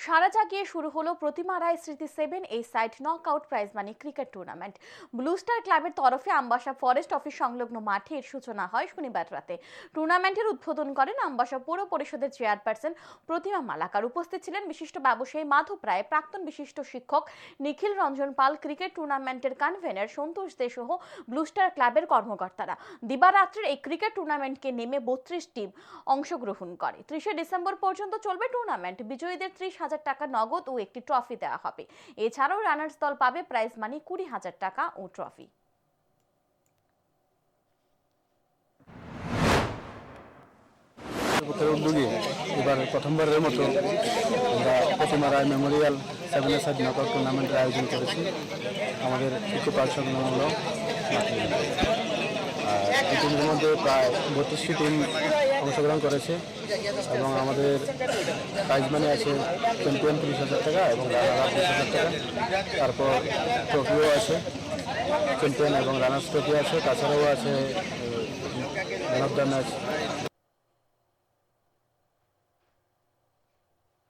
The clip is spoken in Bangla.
সারা জাগিয়ে শুরু হলো প্রতিমা রায় স্মৃতি 7 side knockout prize money cricket tournament. Blue star ক্লাবের তরফে আমবাসা ফরেস্ট অফিস সংলগ্ন মাঠে এর সূচনা হয় শনিবার রাতে। টুর্নামেন্টের উদ্বোধন করেন আমবাসা পৌর পরিষদের চেয়ারপারসন প্রতিমা মালাকার। উপস্থিত ছিলেন বিশিষ্ট ব্যবসায়ী মাধব রায়, প্রাক্তন বিশিষ্ট শিক্ষক নিখিল রঞ্জন পাল, ক্রিকেট টুর্নামেন্টের কনভেনর সন্তোষ দে সহ ব্লু স্টার ক্লাবের কর্মকর্তারা। দিবারাত্রির এই ক্রিকেট টুর্নামেন্টকে নেমে 32 টিম অংশগ্রহণ করে। 30 ডিসেম্বর পর্যন্ত চলবে টুর্নামেন্ট। বিজয়ীদের 30,000 টাকা নগদ ও একটি ট্রফি দেওয়া হবে। এছাড়াও রানার্স দল পাবে প্রাইজ মানি 20,000 টাকা ও ট্রফি। উদ্যোগে এবার প্রথমবারের মতো আমরা প্রতিমা রায় মেমোরিয়াল 7 সাইড নকআউট টুর্নামেন্টের আয়োজন করেছি আমাদের ইকো পার্ক সংলগ্ন মাঠে। এই টিমের মধ্যে প্রায় 32টি টিম অংশগ্রহণ করেছে এবং আমাদের প্রাইজ মানি আছে চ্যাম্পিয়ন 30,000 টাকা এবং রানার 20,000 টাকা। তারপর ট্রফিও আছে, চ্যাম্পিয়ন এবং রানার্স ট্রফি আছে, তাছাড়াও আছে ম্যান অফ দ্য ম্যাচ।